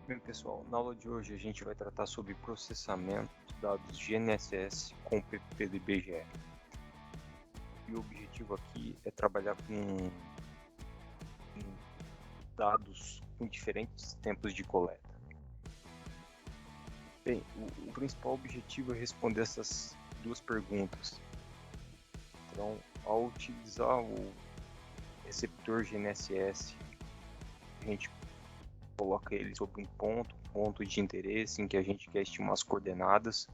Bem, pessoal, na aula de hoje a gente vai tratar sobre processamento de dados GNSS com o PPP do IBGE. E o objetivo aqui é trabalhar com dados com diferentes tempos de coleta. Bem, o principal objetivo é responder essas duas perguntas. Então, ao utilizar o receptor GNSS, a gente coloca ele sobre um ponto de interesse em que a gente quer estimar as coordenadas.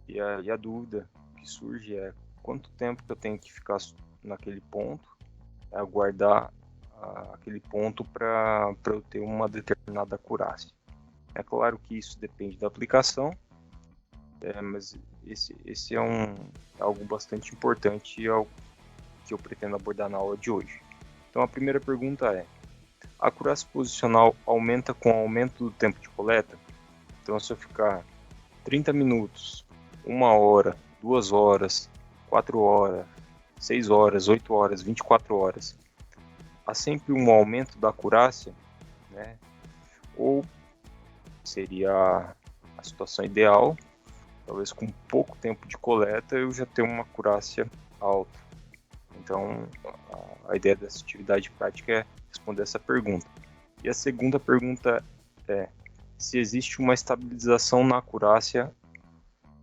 E a dúvida que surge é quanto tempo que eu tenho que ficar naquele ponto, aguardar aquele ponto para eu ter uma determinada acurácia. É claro que isso depende da aplicação, mas esse é algo bastante importante e é algo que eu pretendo abordar na aula de hoje. Então a primeira pergunta é: a acurácia posicional aumenta com o aumento do tempo de coleta? Então se eu ficar 30 minutos, 1 hora, 2 horas, 4 horas, 6 horas, 8 horas, 24 horas, há sempre um aumento da acurácia, né? Ou seria a situação ideal, talvez com pouco tempo de coleta eu já tenho uma acurácia alta. Então, a ideia dessa atividade prática é responder essa pergunta. E a segunda pergunta é se existe uma estabilização na acurácia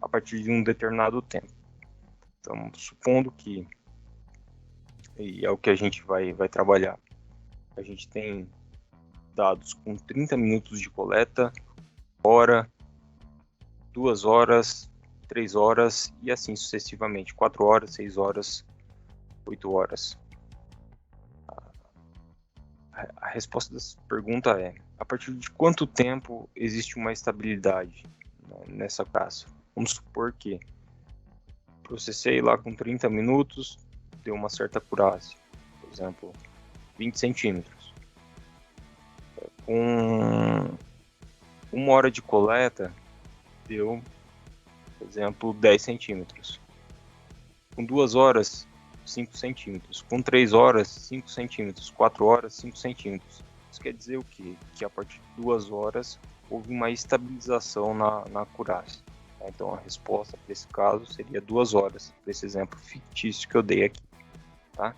a partir de um determinado tempo. Então, supondo que, e é o que a gente vai trabalhar, a gente tem dados com 30 minutos de coleta, hora, 2 horas, 3 horas e assim sucessivamente, 4 horas, 6 horas, 8 horas. A resposta dessa pergunta é: a partir de quanto tempo existe uma estabilidade nessa classe? Vamos supor que processei lá com 30 minutos, deu uma certa acurácia, por exemplo, 20 centímetros. Com 1 hora de coleta, deu, por exemplo, 10 centímetros. Com 2 horas, 5 centímetros. Com 3 horas, 5 centímetros. 4 horas, 5 centímetros. Isso quer dizer o quê? Que a partir de 2 horas houve uma estabilização na acurácia. Então a resposta para esse caso seria 2 horas, para esse exemplo fictício que eu dei aqui. Tá?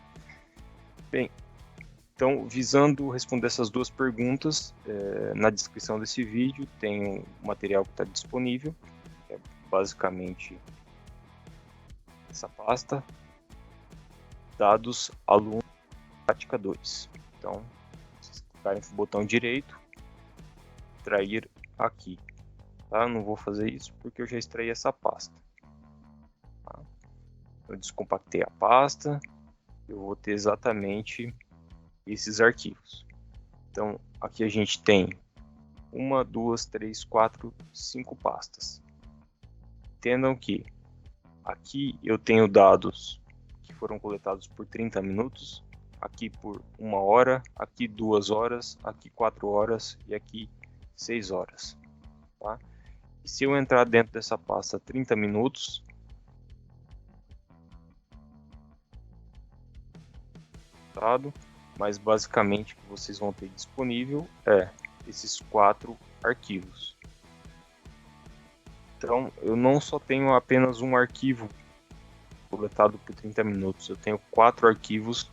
Bem, então, visando responder essas duas perguntas, na descrição desse vídeo tem o material que está disponível, que é basicamente essa pasta, dados aluno prática 2. Então, se clicarem no botão direito, extrair aqui. Tá? Eu não vou fazer isso porque eu já extraí essa pasta. Tá? Eu descompactei a pasta, eu vou ter exatamente esses arquivos. Então, aqui a gente tem 1, 2, 3, 4, 5 pastas. Entendam que aqui eu tenho dados que foram coletados por 30 minutos, aqui por 1 hora, aqui 2 horas, aqui 4 horas e aqui 6 horas. Tá? E se eu entrar dentro dessa pasta 30 minutos, mas basicamente o que vocês vão ter disponível é esses 4 arquivos. Então, eu não só tenho apenas um arquivo coletado por 30 minutos, eu tenho 4 arquivos,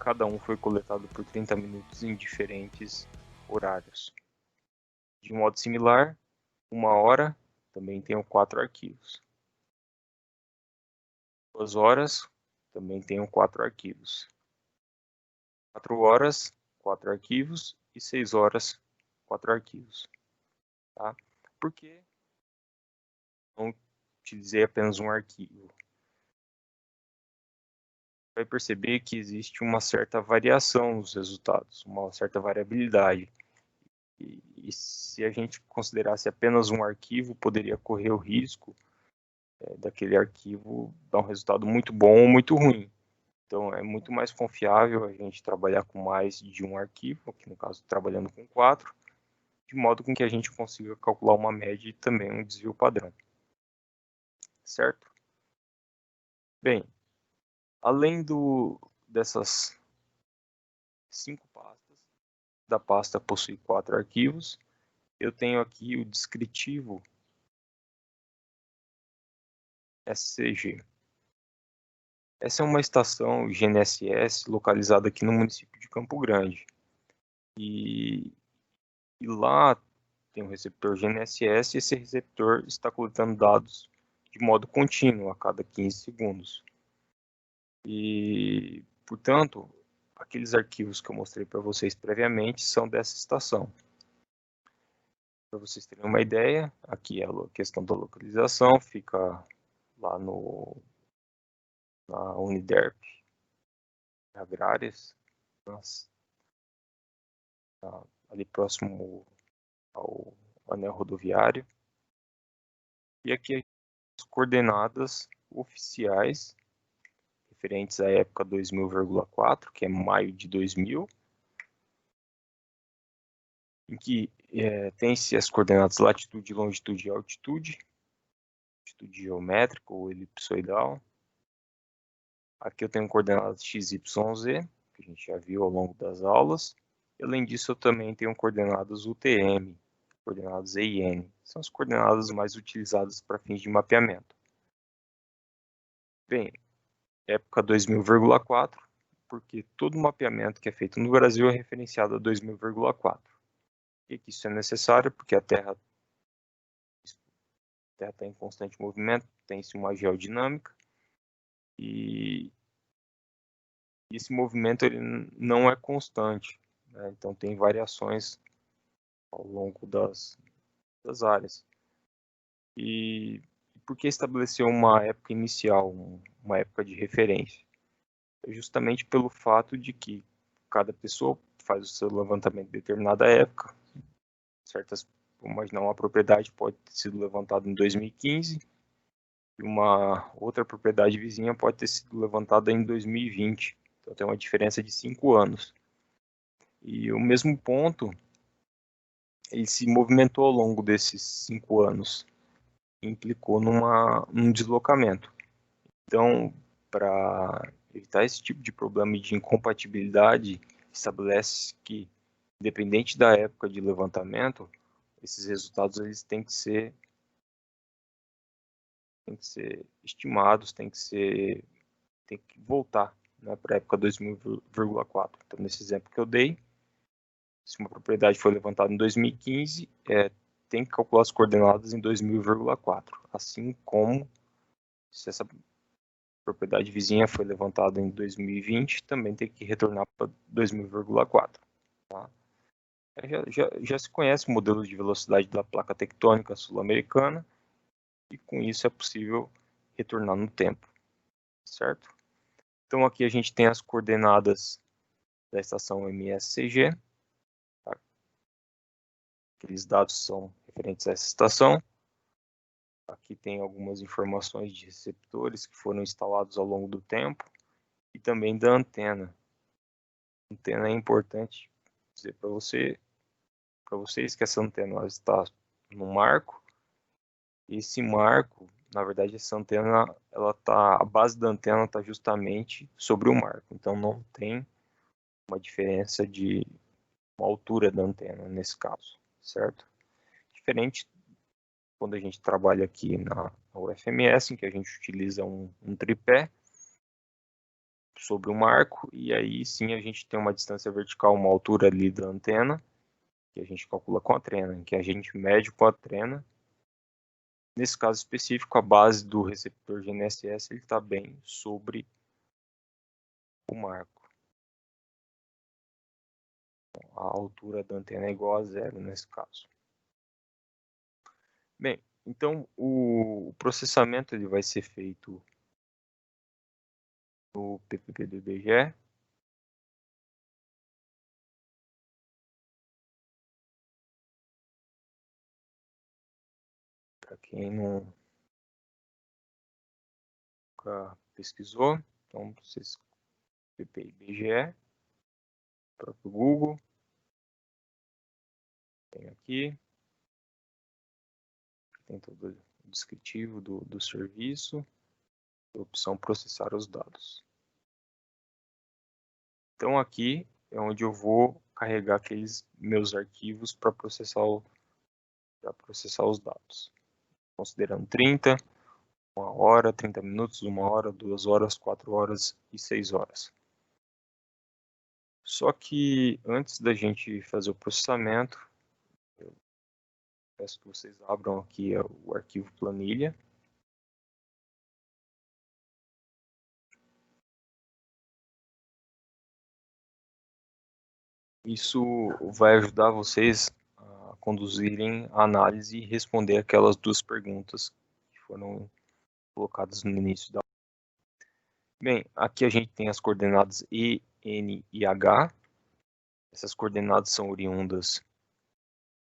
cada um foi coletado por 30 minutos em diferentes horários. De modo similar, 1 hora, também tenho 4 arquivos. 2 horas, também tenho 4 arquivos. 4 horas, 4 arquivos. E 6 horas, 4 arquivos. Tá? Por que não utilizei apenas um arquivo? Vai perceber que existe uma certa variação nos resultados, uma certa variabilidade. E se a gente considerasse apenas um arquivo, poderia correr o risco daquele arquivo dar um resultado muito bom ou muito ruim. Então, é muito mais confiável a gente trabalhar com mais de um arquivo, aqui no caso trabalhando com 4, de modo com que a gente consiga calcular uma média e também um desvio padrão. Certo? Bem, além dessas 5 pastas, da pasta possui 4 arquivos. Eu tenho aqui o descritivo SCG. Essa é uma estação GNSS localizada aqui no município de Campo Grande. E lá tem um receptor GNSS e esse receptor está coletando dados de modo contínuo a cada 15 segundos. E, portanto, aqueles arquivos que eu mostrei para vocês previamente são dessa estação. Para vocês terem uma ideia, aqui é a questão da localização, fica lá na Uniderp Agrárias, ali próximo ao anel rodoviário. E aqui as coordenadas oficiais referentes à época 2000,4, que é maio de 2000, em que tem-se as coordenadas latitude, longitude e altitude, altitude geométrica ou elipsoidal. Aqui eu tenho coordenadas x, y, z, que a gente já viu ao longo das aulas. E, além disso, eu também tenho coordenadas UTM, coordenadas E e N. São as coordenadas mais utilizadas para fins de mapeamento. Bem, época 2000,4, porque todo mapeamento que é feito no Brasil é referenciado a 2000,4. E que isso é necessário porque a Terra está em constante movimento, tem-se uma geodinâmica e esse movimento ele não é constante, né? Então tem variações ao longo das áreas. E por que estabelecer uma época inicial, uma época de referência? É justamente pelo fato de que cada pessoa faz o seu levantamento em determinada época. Vamos imaginar, uma propriedade pode ter sido levantada em 2015 e uma outra propriedade vizinha pode ter sido levantada em 2020. Então tem uma diferença de 5 anos. E o mesmo ponto, ele se movimentou ao longo desses 5 anos, implicou num deslocamento. Então, para evitar esse tipo de problema de incompatibilidade, estabelece que, independente da época de levantamento, esses resultados eles têm que ser estimados, tem que voltar, né, para a época 2000,4. Então, nesse exemplo que eu dei, se uma propriedade foi levantada em 2015, tem que calcular as coordenadas em 2000,4. Assim como se essa propriedade vizinha foi levantada em 2020, também tem que retornar para 2000,4. Tá? Já se conhece o modelo de velocidade da placa tectônica sul-americana e com isso é possível retornar no tempo, certo? Então aqui a gente tem as coordenadas da estação MSCG. Tá? Aqueles dados são referentes a essa estação. Aqui tem algumas informações de receptores que foram instalados ao longo do tempo e também da antena. A antena é importante dizer para vocês que essa antena está no marco. Esse marco, na verdade, essa antena, a base da antena está justamente sobre o marco. Então não tem uma diferença de uma altura da antena nesse caso, certo? Diferente quando a gente trabalha aqui na UFMS, em que a gente utiliza um tripé sobre o marco, e aí sim a gente tem uma distância vertical, uma altura ali da antena, que a gente calcula com a trena, em que a gente mede com a trena. Nesse caso específico, a base do receptor GNSS está bem sobre o marco. A altura da antena é igual a 0 nesse caso. Bem, então o processamento ele vai ser feito no PPP do IBGE. Para quem nunca pesquisou, então vocês PPP IBGE, próprio Google, tem aqui, tem todo o descritivo do serviço, a opção processar os dados. Então aqui é onde eu vou carregar aqueles meus arquivos para processar os dados. Considerando 30, 1 hora, 30 minutos, 1 hora, 2 horas, 4 horas e 6 horas. Só que antes da gente fazer o processamento, eu peço que vocês abram aqui o arquivo planilha. Isso vai ajudar vocês a conduzirem a análise e responder aquelas 2 perguntas que foram colocadas no início da aula. Bem, aqui a gente tem as coordenadas E, N e H. Essas coordenadas são oriundas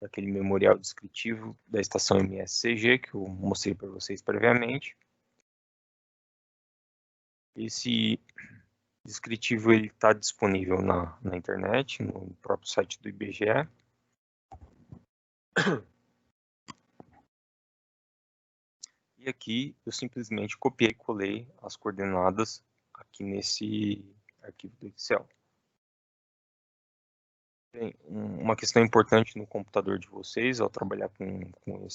daquele memorial descritivo da estação MSCG, que eu mostrei para vocês previamente. Esse descritivo está disponível na internet, no próprio site do IBGE. E aqui eu simplesmente copiei e colei as coordenadas aqui nesse arquivo do Excel. Bem, uma questão importante no computador de vocês, ao trabalhar com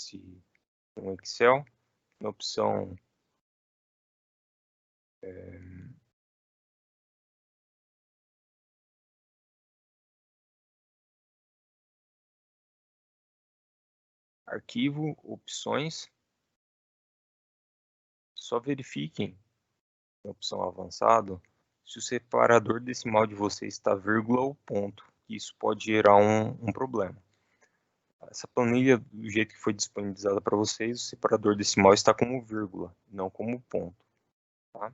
Excel, na opção Arquivo, Opções, só verifiquem na opção Avançado se o separador decimal de vocês está vírgula ou ponto. Isso pode gerar um problema. Essa planilha, do jeito que foi disponibilizada para vocês, o separador decimal está como vírgula, não como ponto. Tá?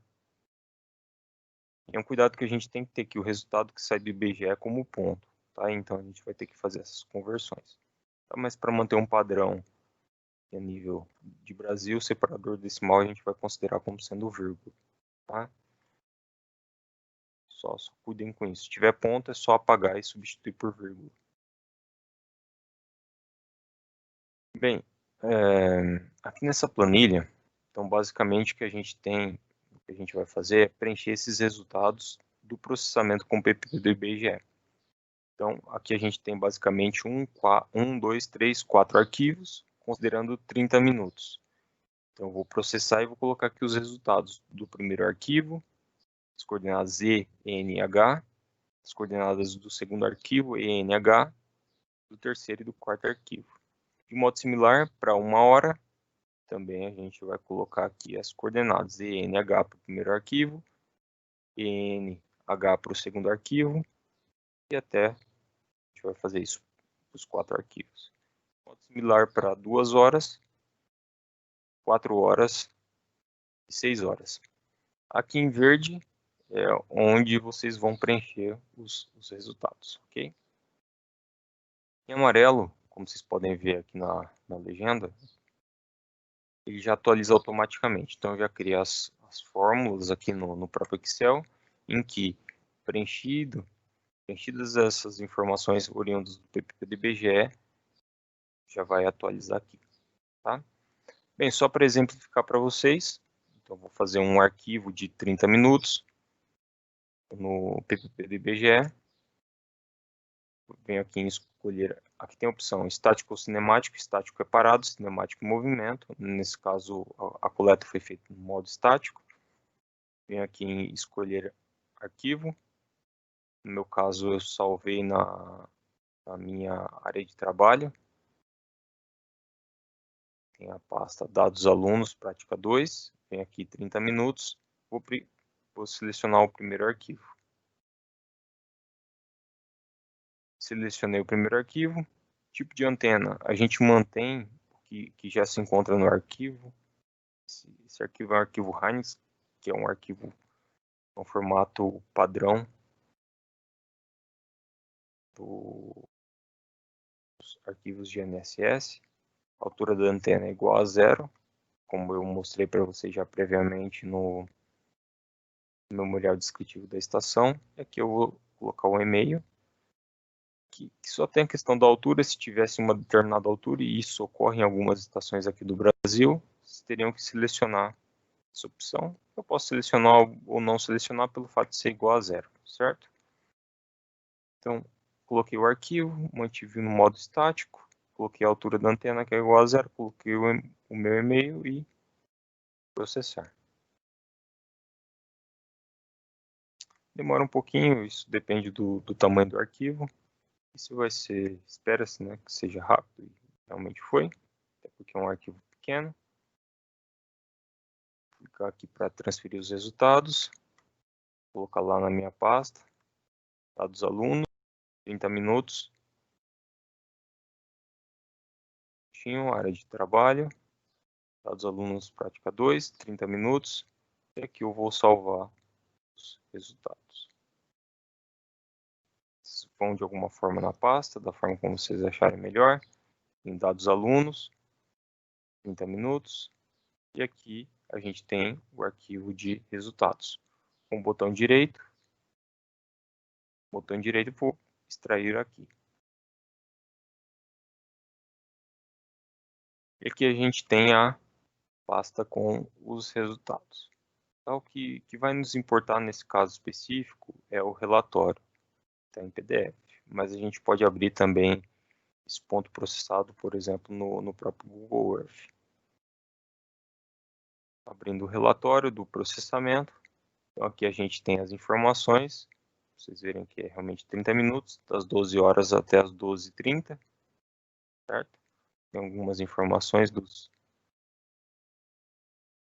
É um cuidado que a gente tem que ter, que o resultado que sai do IBGE é como ponto. Tá? Então a gente vai ter que fazer essas conversões. Tá? Mas para manter um padrão a nível de Brasil, o separador decimal a gente vai considerar como sendo vírgula. Tá? Só cuidem com isso. Se tiver ponto, é só apagar e substituir por vírgula. Bem, aqui nessa planilha, então basicamente o que a gente vai fazer é preencher esses resultados do processamento com o PPP do IBGE. Então, aqui a gente tem basicamente 1, 2, 3, 4 arquivos, considerando 30 minutos. Então, eu vou processar e vou colocar aqui os resultados do primeiro arquivo, as coordenadas E, N e H, as coordenadas do segundo arquivo, E, N, H, do terceiro e do quarto arquivo. De modo similar, para 1 hora, também a gente vai colocar aqui as coordenadas ENH para o primeiro arquivo, ENH para o segundo arquivo, e até a gente vai fazer isso para os 4 arquivos. De modo similar para 2 horas, 4 horas e 6 horas. Aqui em verde é onde vocês vão preencher os resultados, ok? Em amarelo, como vocês podem ver aqui na legenda, ele já atualiza automaticamente. Então, eu já criei as fórmulas aqui no próprio Excel, em que preenchidas essas informações oriundas do PPP do IBGE, já vai atualizar aqui. Tá? Bem, só para exemplificar para vocês, então vou fazer um arquivo de 30 minutos no PPP do IBGE. Venho aqui em escolher, aqui tem a opção estático ou cinemático. Estático é parado, cinemático em movimento. Nesse caso, a coleta foi feita no modo estático. Venho aqui em escolher arquivo. No meu caso, eu salvei na minha área de trabalho. Tem a pasta dados alunos, prática 2. Venho aqui 30 minutos. Vou selecionar o primeiro arquivo. Selecionei o primeiro arquivo. Tipo de antena, a gente mantém que já se encontra no arquivo. Esse arquivo é um arquivo Heinz, que é um arquivo com formato padrão dos arquivos de GNSS. A altura da antena é igual a 0, como eu mostrei para vocês já previamente no memorial descritivo da estação. Aqui eu vou colocar o e-mail, que só tem a questão da altura. Se tivesse uma determinada altura, e isso ocorre em algumas estações aqui do Brasil, vocês teriam que selecionar essa opção. Eu posso selecionar ou não selecionar pelo fato de ser igual a 0, certo? Então, coloquei o arquivo, mantive no modo estático, coloquei a altura da antena que é igual a 0, coloquei o meu e-mail e processar. Demora um pouquinho, isso depende do tamanho do arquivo. Isso vai ser, espera-se, né, que seja rápido, e realmente foi, até porque é um arquivo pequeno. Vou clicar aqui para transferir os resultados, vou colocar lá na minha pasta, dados alunos, 30 minutos, área de trabalho, dados alunos prática 2, 30 minutos, e aqui eu vou salvar os resultados. Vocês vão de alguma forma na pasta, da forma como vocês acharem melhor, em dados alunos, 30 minutos, e aqui a gente tem o arquivo de resultados. Com o botão direito, vou extrair aqui. E aqui a gente tem a pasta com os resultados. Então, o que vai nos importar nesse caso específico é o relatório, que está em PDF. Mas a gente pode abrir também esse ponto processado, por exemplo, no próprio Google Earth. Abrindo o relatório do processamento. Então, aqui a gente tem as informações. Vocês verem que é realmente 30 minutos, das 12 horas até as 12h30. Certo? Tem algumas informações do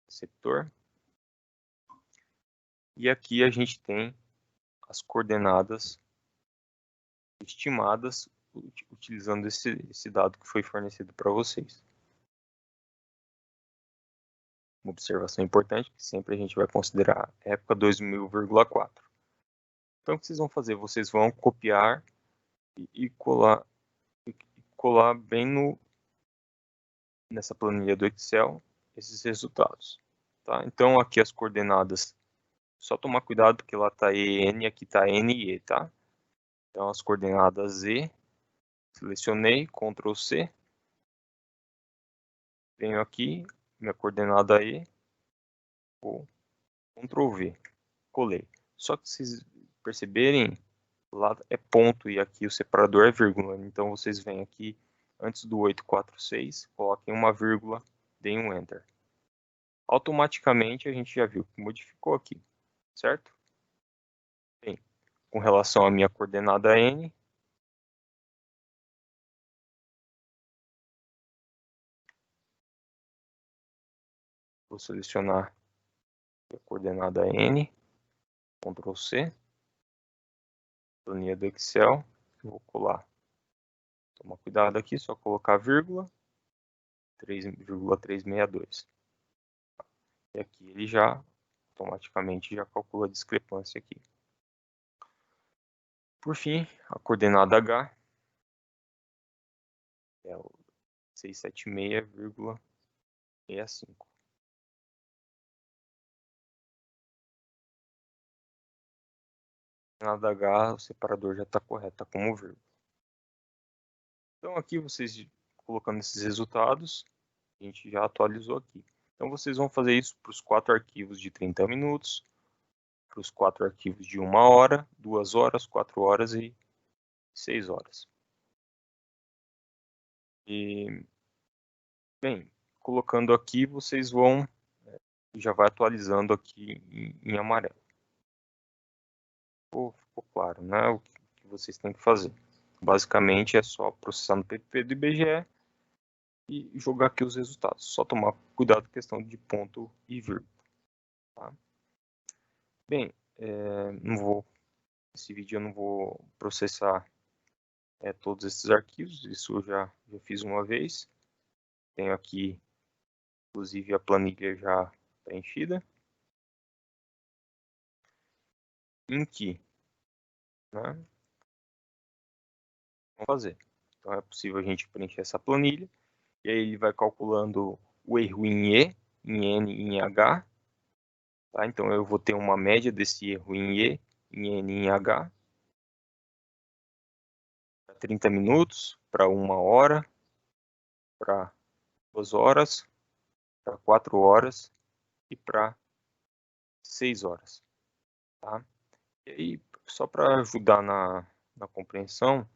receptor. E aqui a gente tem as coordenadas estimadas utilizando esse dado que foi fornecido para vocês. Uma observação importante que sempre a gente vai considerar a época 2000,4. Então o que vocês vão fazer? Vocês vão copiar e colar bem nessa planilha do Excel esses resultados. Tá? Então aqui as coordenadas, só tomar cuidado porque lá está EN e aqui está NE, tá? Então as coordenadas Z, selecionei, Ctrl C, venho aqui, minha coordenada E, vou Ctrl V, colei. Só que vocês perceberem, lá é ponto e aqui o separador é vírgula. Então vocês vêm aqui, antes do 846, coloquem uma vírgula, deem um Enter. Automaticamente a gente já viu que modificou aqui, certo? Bem, com relação à minha coordenada N, vou selecionar a coordenada N, Ctrl C, planilha do Excel, vou colar. Toma cuidado aqui, só colocar vírgula, 3,362. E aqui ele já automaticamente já calcula a discrepância aqui. Por fim, a coordenada H é o 676,65. A coordenada H, o separador já está correto, está como vírgula. Então aqui vocês colocando esses resultados, a gente já atualizou aqui. Então vocês vão fazer isso para os 4 arquivos de 30 minutos, para os 4 arquivos de 1 hora, 2 horas, 4 horas e 6 horas. E, bem, colocando aqui, vocês vão, já vai atualizando aqui em amarelo. Ficou claro, né? O que vocês têm que fazer. Basicamente é só processar no PPP do IBGE e jogar aqui os resultados. Só tomar cuidado com a questão de ponto e vírgula. Tá? Bem, nesse vídeo eu não vou processar todos esses arquivos, isso eu já fiz uma vez. Tenho aqui, inclusive, a planilha já preenchida. Em que, né, vamos fazer. Então é possível a gente preencher essa planilha, e aí ele vai calculando o erro em E, em N e em H. Tá? Então eu vou ter uma média desse erro em E, em N e em H. Para 30 minutos, para 1 hora, para 2 horas, para 4 horas e para 6 horas. Tá? E aí, só para ajudar na na compreensão,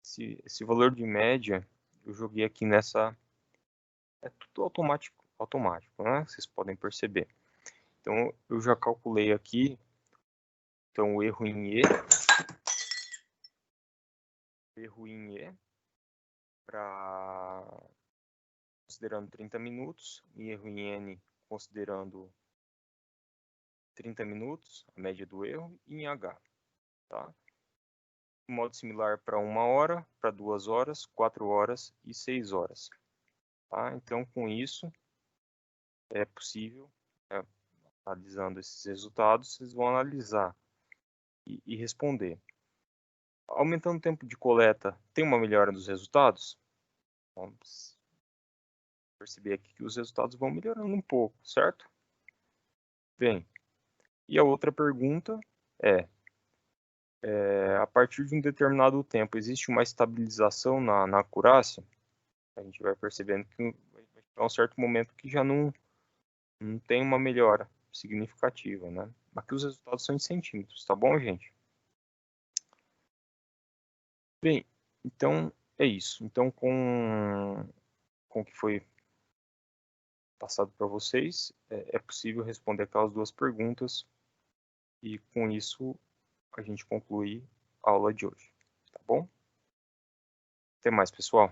esse valor de média eu joguei aqui nessa... É tudo automático, né? Vocês podem perceber. Então, eu já calculei aqui, então, o erro em E, para considerando 30 minutos, e erro em N considerando 30 minutos, a média do erro, e em H. Tá? De modo similar para 1 hora, para 2 horas, 4 horas e 6 horas. Tá? Então, com isso, é possível, analisando esses resultados, vocês vão analisar e responder. Aumentando o tempo de coleta, tem uma melhora dos resultados? Vamos perceber aqui que os resultados vão melhorando um pouco, certo? Bem, e a outra pergunta é, a partir de um determinado tempo, existe uma estabilização na acurácia? A gente vai percebendo que vai chegar um certo momento que já não tem uma melhora significativa, né? Aqui os resultados são em centímetros, tá bom, gente? Bem, então é isso. Então, com o que foi passado para vocês, é possível responder aquelas duas perguntas e com isso a gente conclui a aula de hoje, tá bom? Até mais, pessoal.